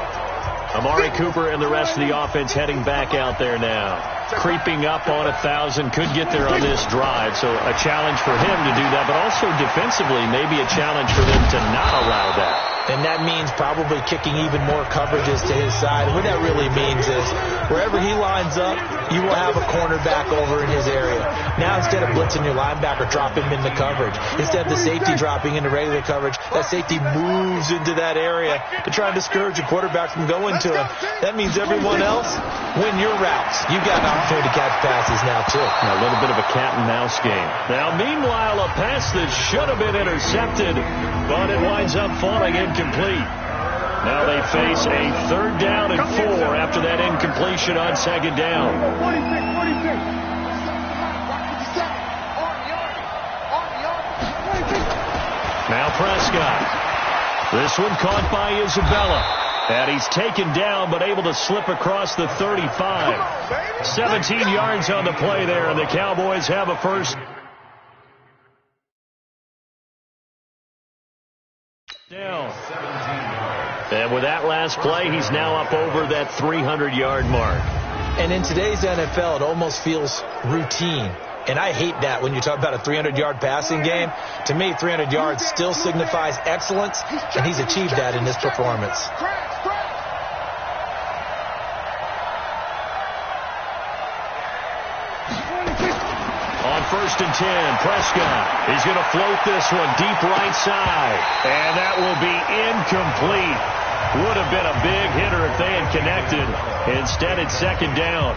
B: Amari Cooper and the rest of the offense heading back out there now. Creeping up on 1,000, could get there on this drive. So a challenge for him to do that, but also defensively, maybe a challenge for them to not allow that.
C: And that means probably kicking even more coverages to his side. And what that really means is wherever he lines up, you will have a cornerback over in his area. Now, instead of blitzing your linebacker, drop him into coverage. Instead of the safety dropping into regular coverage, that safety moves into that area to try and discourage a quarterback from going to him. That means everyone else, win your routes. You've got an opportunity to catch passes now, too.
B: A little bit of a cat and mouse game. Now, meanwhile, a pass that should have been intercepted, but it winds up falling incomplete. Now they face a 3rd down and 4 after that incompletion on 2nd down. Now Prescott. This one caught by Isabella. And he's taken down but able to slip across the 35. 17 yards on the play there, and the Cowboys have a 1st down. And with that last play, he's now up over that 300-yard mark.
C: And in today's NFL, it almost feels routine. And I hate that when you talk about a 300-yard passing game. To me, 300 yards still signifies excellence, and he's achieved that in this performance.
B: On 1st and 10, Prescott. He's going to float this one deep right side. And that will be incomplete. Would have been a big hitter if they had connected. Instead, it's 2nd down.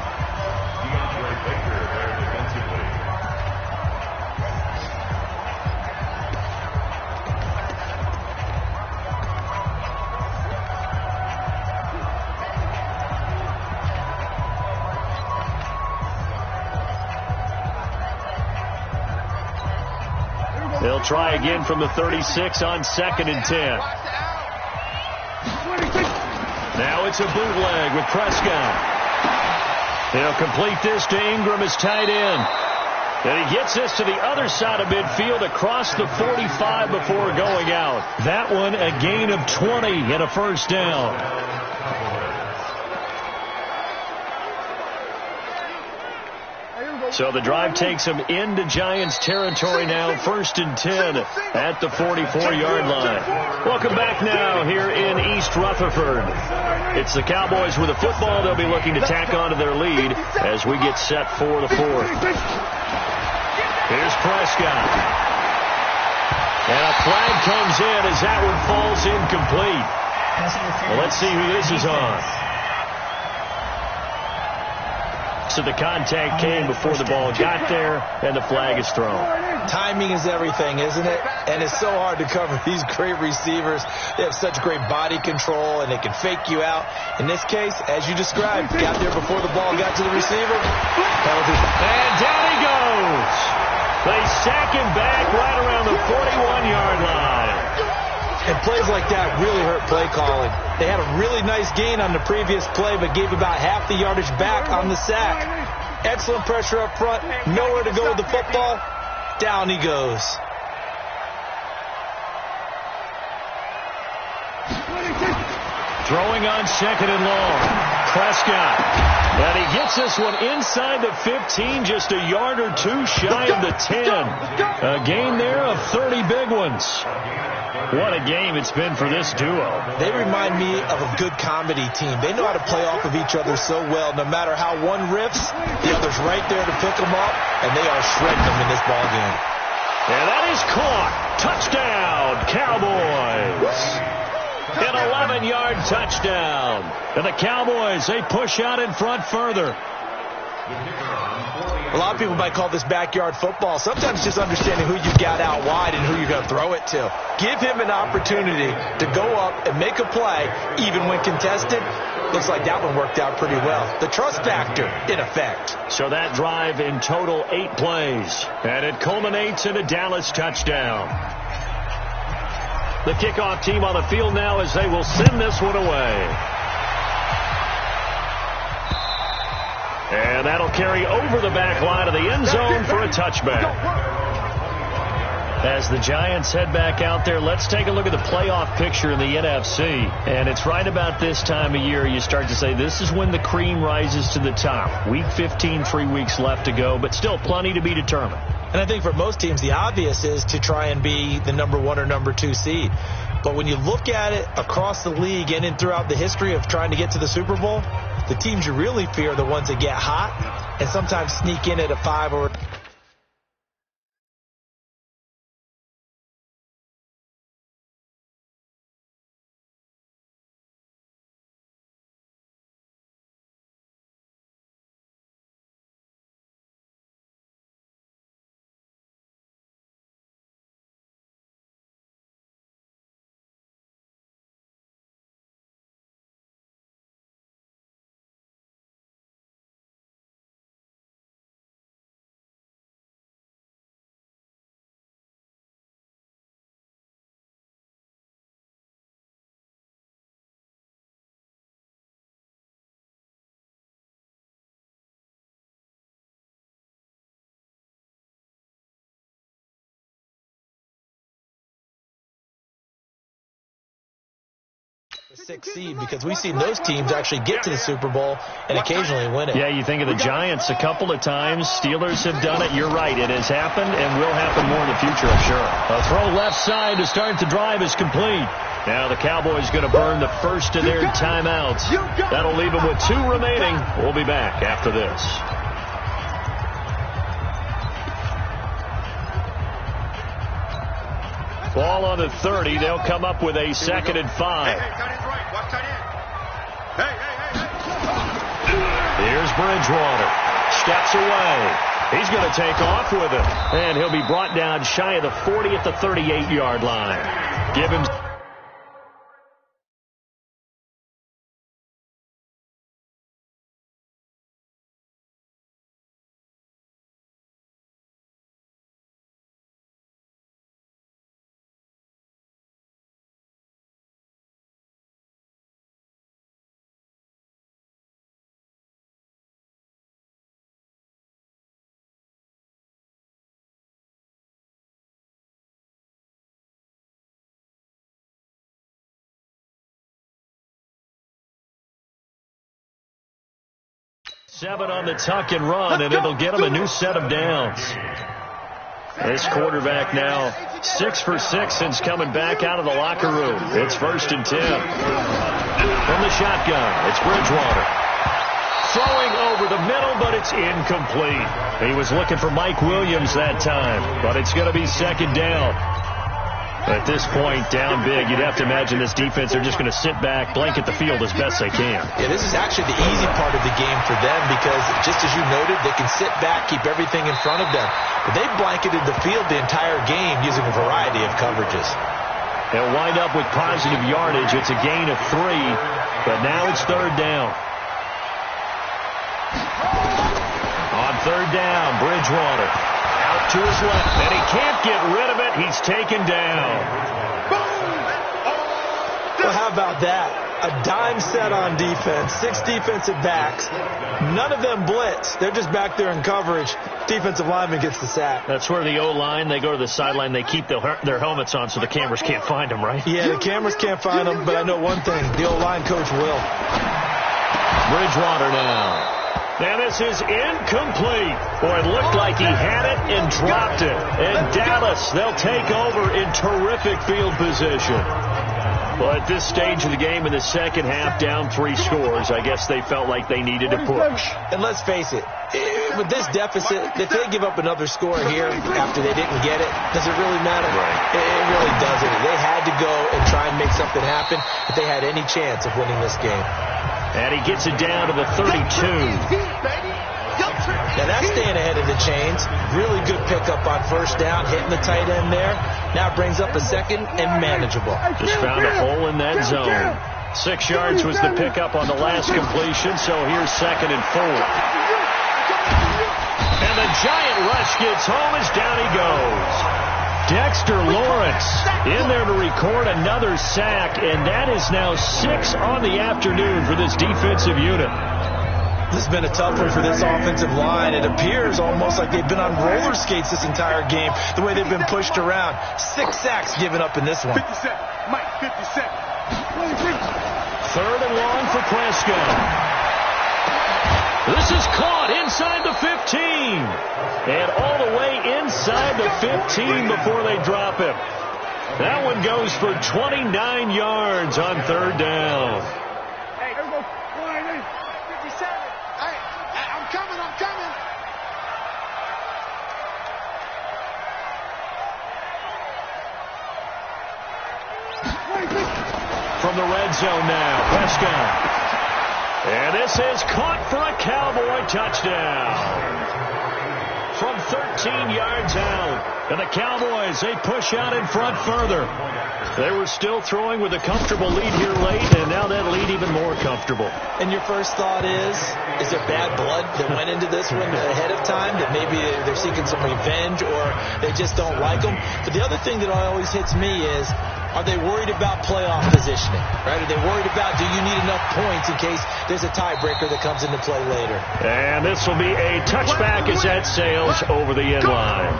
B: They'll try again from the 36 on 2nd and 10. Now it's a bootleg with Prescott. He'll complete this to Ingram as tight end. And he gets this to the other side of midfield across the 45 before going out. That one a gain of 20 and a 1st down. So the drive takes him into Giants territory now. 1st and 10 at the 44-yard line. Welcome back now here in East Rutherford. It's the Cowboys with a football. They'll be looking to tack onto their lead as we get set for the 4th. Here's Prescott. And a flag comes in as that one falls incomplete. Well, let's see who this is on. So the contact came before the ball got there, and the flag is thrown.
C: Timing is everything, isn't it? And it's so hard to cover these great receivers. They have such great body control, and they can fake you out. In this case, as you described, got there before the ball got to the receiver. Penalty.
B: And down he goes. They sack him back right around the 41-yard line.
C: And plays like that really hurt play calling. They had a really nice gain on the previous play, but gave about half the yardage back on the sack. Excellent pressure up front. Nowhere to go with the football. Down he goes.
B: Throwing on second and long. Prescott. And he gets this one inside the 15, just a yard or two shy of the 10. A gain there of 30 big ones. What a game it's been for this duo.
C: They remind me of a good comedy team. They know how to play off of each other so well. No matter how one riffs, the other's right there to pick them up, and they are shredding them in this ball game.
B: And that is caught. Touchdown, Cowboys. An 11-yard touchdown. And the Cowboys, they push out in front further.
C: A lot of people might call this backyard football. Sometimes just understanding who you've got out wide and who you're going to throw it to. Give him an opportunity to go up and make a play, even when contested. Looks like that one worked out pretty well. The trust factor in effect.
B: So that drive in total 8 plays. And it culminates in a Dallas touchdown. The kickoff team on the field now as they will send this one away. And that'll carry over the back line of the end zone for a touchback. As the Giants head back out there, let's take a look at the playoff picture in the NFC. And it's right about this time of year you start to say this is when the cream rises to the top. Week 15, 3 weeks left to go, but still plenty to be determined.
C: And I think for most teams, the obvious is to try and be the number 1 or number 2 seed. But when you look at it across the league and throughout the history of trying to get to the Super Bowl, the teams you really fear are the ones that get hot and sometimes sneak in at a 5 or the 6th seed, because we've seen those teams actually get to the Super Bowl and occasionally win it.
B: Yeah, you think of the Giants a couple of times. Steelers have done it. You're right. It has happened and will happen more in the future, I'm sure. A throw left side to start the drive is complete. Now the Cowboys going to burn the first of their timeouts. That'll leave them with 2 remaining. We'll be back after this. Ball on the 30. They'll come up with a 2nd and 5. Here's Bridgewater. Steps away. He's going to take off with it. And he'll be brought down shy of the 40 at the 38-yard line. Give him... Seven on the tuck and run, and it'll get him a new set of downs. This quarterback now 6 for 6 since coming back out of the locker room. It's 1st and 10. From the shotgun, it's Bridgewater. Throwing over the middle, but it's incomplete. He was looking for Mike Williams that time, but it's going to be 2nd down. At this point, down big, you'd have to imagine this defense, they're just going to sit back, blanket the field as best they can.
C: Yeah, this is actually the easy part of the game for them because, just as you noted, they can sit back, keep everything in front of them. But they've blanketed the field the entire game using a variety of coverages.
B: They'll wind up with positive yardage. It's a gain of 3, but now it's 3rd down. On 3rd down, Bridgewater. Out to his left, and he can't get rid of it. He's taken down.
C: Well, how about that? a dime set on defense, 6 defensive backs. None of them blitz. They're just back there in coverage. Defensive lineman gets the sack.
B: That's where the O-line, they go to the sideline, they keep their helmets on so the cameras can't find them, right?
C: Yeah, the cameras can't find them, but I know one thing. The O-line coach will.
B: Bridgewater now. And this is incomplete. Boy, it looked like he had it and dropped it. And Dallas, they'll take over in terrific field position. Well, at this stage of the game in the second half, down 3 scores, I guess they felt like they needed to push.
C: And let's face it, with this deficit, if they give up another score here after they didn't get it, does it really matter?
B: Right.
C: It really doesn't. They had to go and try and make something happen if they had any chance of winning this game.
B: And he gets it down to the 32.
C: Now that's staying ahead of the chains. Really good pickup on first down, hitting the tight end there. Now brings up a second and manageable.
B: Just found a hole in that zone. 6 yards was the pickup on the last completion, so here's 2nd and 4. And the giant rush gets home as down he goes. Dexter Lawrence in there to record another sack, and that is now 6 on the afternoon for this defensive unit.
C: This has been a tough one for this offensive line. It appears almost like they've been on roller skates this entire game, the way they've been pushed around. 6 sacks given up in this one.
D: 57. Mike, 57.
B: 3rd and long for Prescott. This is caught inside the 15. And all the way inside the 15 before they drop him. That one goes for 29 yards on 3rd down.
D: Hey, there we go. 57. Hey, I'm coming.
B: From the red zone now, Prescott. And this is caught for a Cowboy touchdown. From 13 yards out. And the Cowboys, they push out in front further. They were still throwing with a comfortable lead here late, and now that lead even more comfortable.
C: And your first thought is there bad blood that went into this one ahead of time, that maybe they're seeking some revenge or they just don't like them? But the other thing that always hits me is, are they worried about playoff positioning, right? Are they worried about, do you need enough points in case there's a tiebreaker that comes into play later?
B: And this will be a touchback as that sails over the end line.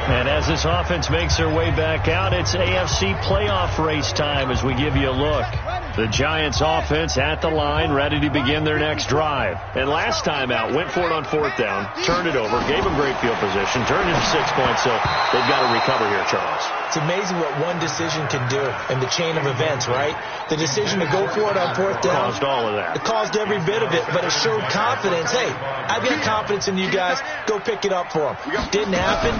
B: And as this offense makes their way back out, it's AFC playoff race time as we give you a look. The Giants offense at the line, ready to begin their next drive. And last time out, went for it on 4th down, turned it over, gave them great field position, turned it to 6 points, so they've got to recover here, Charles.
C: It's amazing what one decision can do in the chain of events, right? The decision to go for it on 4th down.
B: Caused all of that.
C: It caused every bit of it, but it showed confidence. Hey, I've got confidence in you guys. Go pick it up for them. Didn't happen.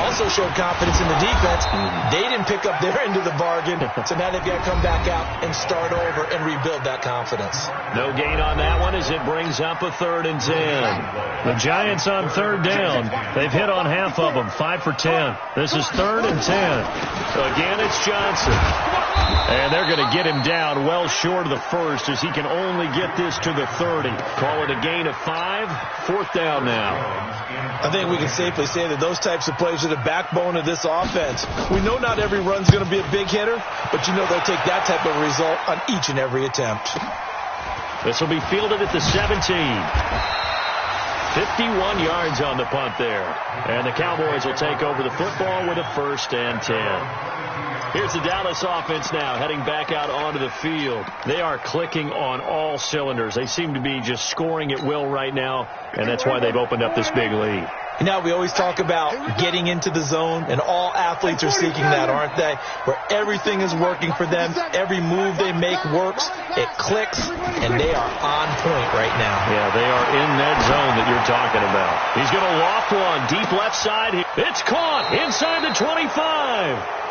C: Also showed confidence in the defense. They didn't pick up their end of the bargain, so now they've got to come back out and start over and rebuild that confidence.
B: No gain on that one as it brings up a 3rd and 10. The Giants on 3rd down. They've hit on half of them, 5 for 10. This is 3rd and 10. Again, it's Johnson. And they're going to get him down well short of the 1st as he can only get this to the 30. Call it a gain of 5. 4th down now.
C: I think we can safely say that those types of plays are the backbone of this offense. We know not every run's going to be a big hitter, but you know they'll take that type of result on each and every attempt.
B: This will be fielded at the 17. 51 yards on the punt there. And the Cowboys will take over the football with a 1st and 10. Here's the Dallas offense now heading back out onto the field. They are clicking on all cylinders. They seem to be just scoring at will right now, and that's why they've opened up this big lead.
C: You know, we always talk about getting into the zone, and all athletes are seeking that, aren't they? Where everything is working for them. Every move they make works. It clicks, and they are on point right now.
B: Yeah, they are in that zone that you're talking about. He's going to loft one deep left side. It's caught inside the 25.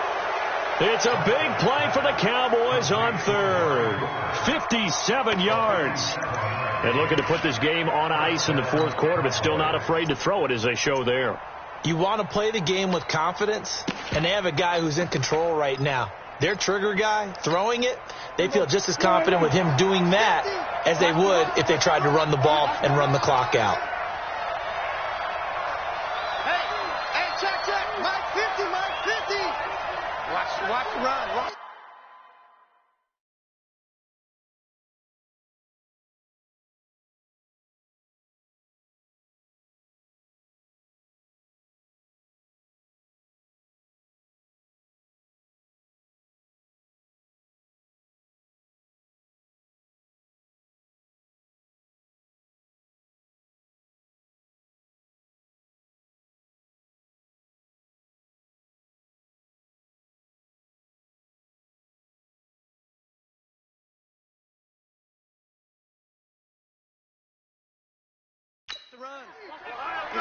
B: It's a big play for the Cowboys on 3rd. 57 yards. And looking to put this game on ice in the 4th quarter, but still not afraid to throw it as they show there.
C: You want to play the game with confidence, and they have a guy who's in control right now. Their trigger guy, throwing it, they feel just as confident with him doing that as they would if they tried to run the ball and run the clock out.
D: Hey, check. Mike 50. Watch the run. Good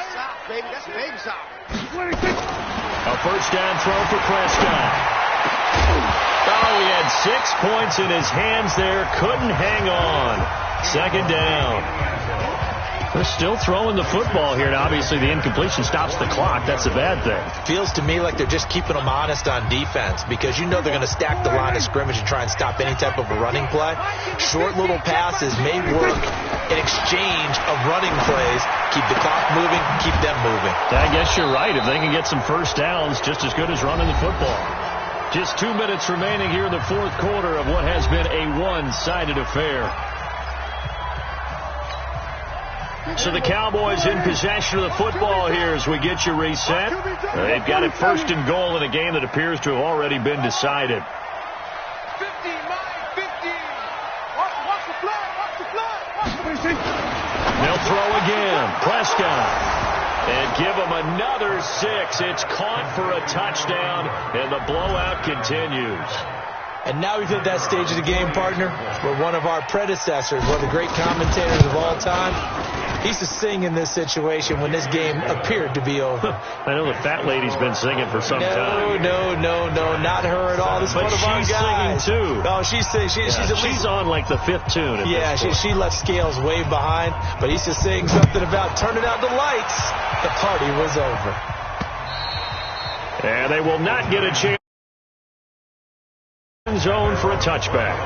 D: stop, baby. That's a baby stop.
B: A first down throw for Prescott. Oh, he had 6 points in his hands there. Couldn't hang on. Second down. They're still throwing the football here, and obviously the incompletion stops the clock. That's a bad thing.
C: Feels to me like they're just keeping them honest on defense because you know they're going to stack the line of scrimmage and try and stop any type of a running play. Short little passes may work in exchange of running plays. Keep the clock moving, keep them moving.
B: I guess you're right. If they can get some first downs, just as good as running the football. Just 2 minutes remaining here in the fourth quarter of what has been a one-sided affair. So the Cowboys in possession of the football here as we get you reset. They've got it first and goal in a game that appears to have already been decided.
D: 15, 15. Watch the flag.
B: They'll throw again. Prescott. And give them another 6. It's caught for a touchdown, and the blowout continues.
C: And now we've hit that stage of the game, partner, where one of our predecessors, one of the great commentators of all time, he used to sing in this situation when this game appeared to be over.
B: I know the fat lady's been singing for some time.
C: No, not her at all. This is
B: but
C: one of our guys.
B: Singing too.
C: Oh, she's singing. She's
B: on like the 5th tune.
C: Yeah, she left Scales way behind, but he used to sing something about turning out the lights. The party was over.
B: And they will not get a chance. Zone for a touchback.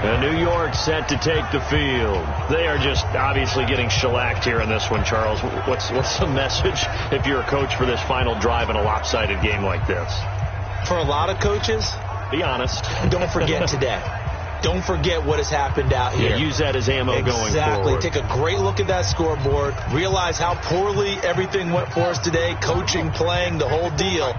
B: And New York set to take the field. They are just obviously getting shellacked here in this one, Charles. What's the message if you're a coach for this final drive in a lopsided game like this?
C: For a lot of coaches,
B: be honest.
C: Don't forget today. Don't forget what has happened out here.
B: Yeah, use that as ammo going forward.
C: Exactly. Take a great look at that scoreboard. Realize how poorly everything went for us today. Coaching, playing, the whole deal.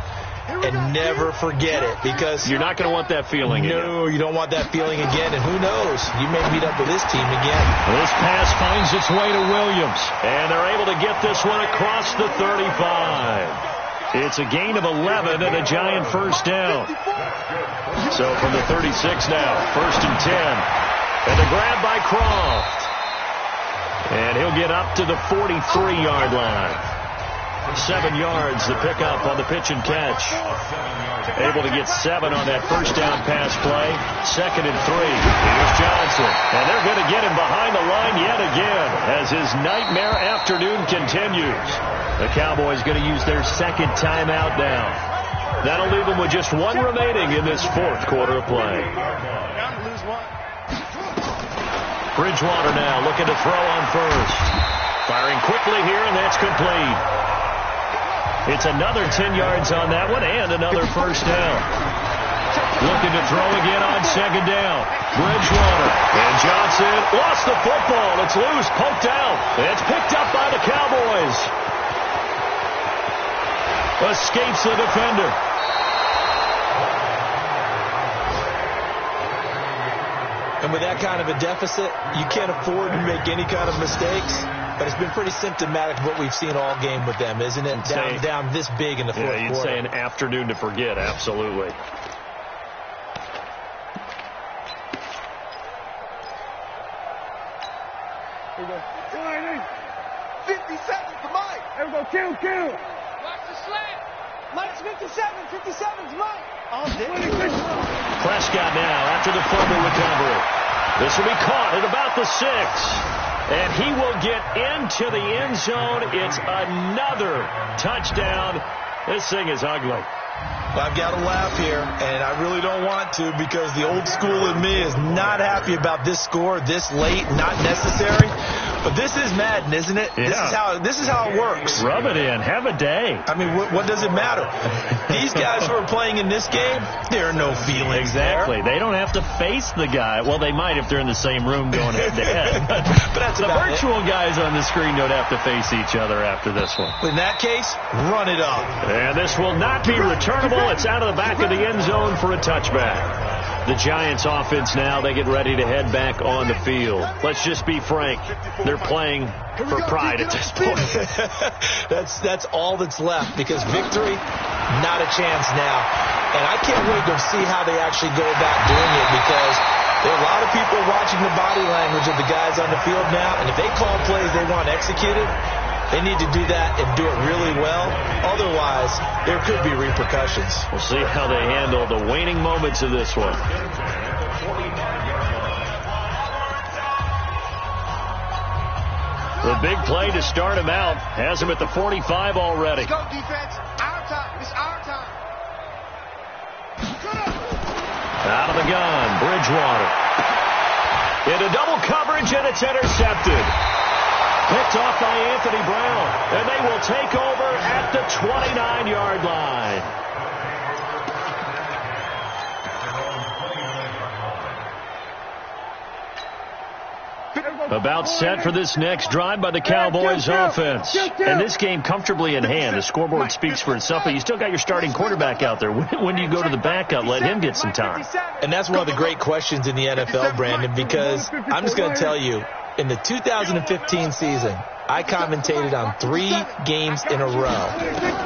C: And never forget it, because
B: you're not going to want that feeling again.
C: No, you don't want that feeling again. And who knows? You may meet up with this team again.
B: This pass finds its way to Williams. And they're able to get this one across the 35. It's a gain of 11 and a giant first down. So from the 36 now, first and 10. And a grab by Croft. And he'll get up to the 43-yard line. 7 yards, the pickup on the pitch and catch. Able to get 7 on that first down pass play. Second and 3. Here's Johnson. And they're going to get him behind the line yet again as his nightmare afternoon continues. The Cowboys going to use their second timeout now. That'll leave them with just 1 remaining in this fourth quarter of play. Bridgewater now looking to throw on first. Firing quickly here, and that's complete. It's another 10 yards on that one and another first down. Looking to throw again on second down. Bridgewater. And Johnson lost the football. It's loose, poked out. It's picked up by the Cowboys. Escapes the defender.
C: And with that kind of a deficit, you can't afford to make any kind of mistakes. But it's been pretty symptomatic of what we've seen all game with them, isn't it? Down this big in the fourth quarter.
B: Yeah, you'd say an afternoon to forget, absolutely.
D: Here we go. 50 seconds to Mike. Here we go. Kill. Watch the slant. Mike's 57's Mike.
B: Prescott now after the fumble recovery. This will be caught at about the 6. And he will get into the end zone. It's another touchdown. This thing is ugly.
C: Well, I've got to laugh here, and I really don't want to because the old school in me is not happy about this score this late, not necessary. But this is Madden, isn't it?
B: Yeah.
C: This is how it works.
B: Rub it in. Have a day.
C: I mean, what does it matter? These guys who are playing in this game, there are no feelings.
B: Exactly. They don't have to face the guy. Well, they might if they're in the same room going head-to-head. But
C: that's
B: the virtual guys on the screen don't have to face each other after this one.
C: In that case, run it up.
B: And this will not be returnable. It's out of the back of the end zone for a touchback. The Giants offense now, they get ready to head back on the field. Let's just be frank. They're playing for pride at this point.
C: That's all that's left because victory, not a chance now. And I can't wait to see how they actually go about doing it because there are a lot of people watching the body language of the guys on the field now. And if they call plays they want executed, They need to do that and do it really well. Otherwise, there could be repercussions.
B: We'll see how they handle the waning moments of this one. The big play to start him out has him at the 45 already.
D: Let's go, defense. Our time. It's our time.
B: Out of the gun, Bridgewater. Into double coverage, and it's intercepted. Picked off by Anthony Brown, and they will take over at the 29-yard line. About set for this next drive by the Cowboys offense. And this game comfortably in hand. The scoreboard speaks for itself, but you still got your starting quarterback out there. When do you go to the backup? Let him get some time.
C: And that's one of the great questions in the NFL, Brandon, because I'm just going to tell you, in the 2015 season, I commentated on 3 games in a row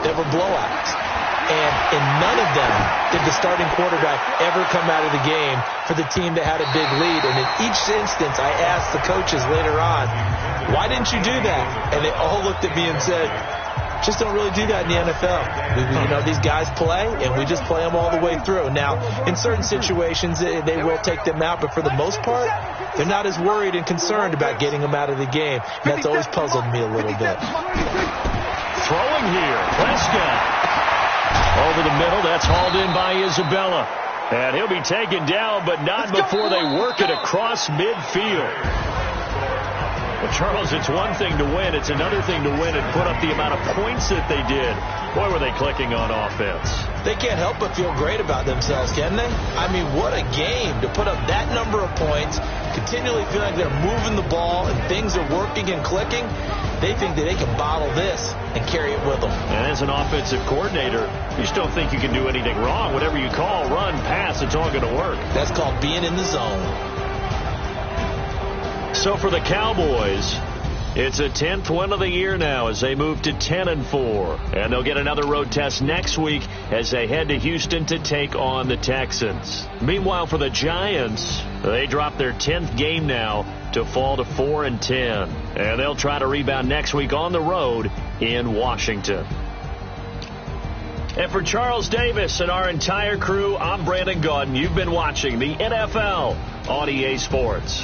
C: that were blowouts. And in none of them did the starting quarterback ever come out of the game for the team that had a big lead. And in each instance, I asked the coaches later on, why didn't you do that? And they all looked at me and said, just don't really do that in the NFL. These guys play, and we just play them all the way through. Now, in certain situations, they will take them out, but for the most part, they're not as worried and concerned about getting them out of the game. And that's always puzzled me a little bit.
B: Throwing here, Prescott. Over the middle, that's hauled in by Isabella. And he'll be taken down, but not before they work it across midfield. Well, Charles, it's one thing to win. It's another thing to win and put up the amount of points that they did. Boy, were they clicking on offense.
C: They can't help but feel great about themselves, can they? I mean, what a game to put up that number of points, continually feel like they're moving the ball and things are working and clicking. They think that they can bottle this and carry it with them.
B: And as an offensive coordinator, you just don't think you can do anything wrong. Whatever you call, run, pass, it's all going to work.
C: That's called being in the zone.
B: So for the Cowboys, it's a 10th win of the year now as they move to 10-4. And they'll get another road test next week as they head to Houston to take on the Texans. Meanwhile, for the Giants, they drop their 10th game now to fall to 4-10. And they'll try to rebound next week on the road in Washington. And for Charles Davis and our entire crew, I'm Brandon Gaudin. You've been watching the NFL on EA Sports.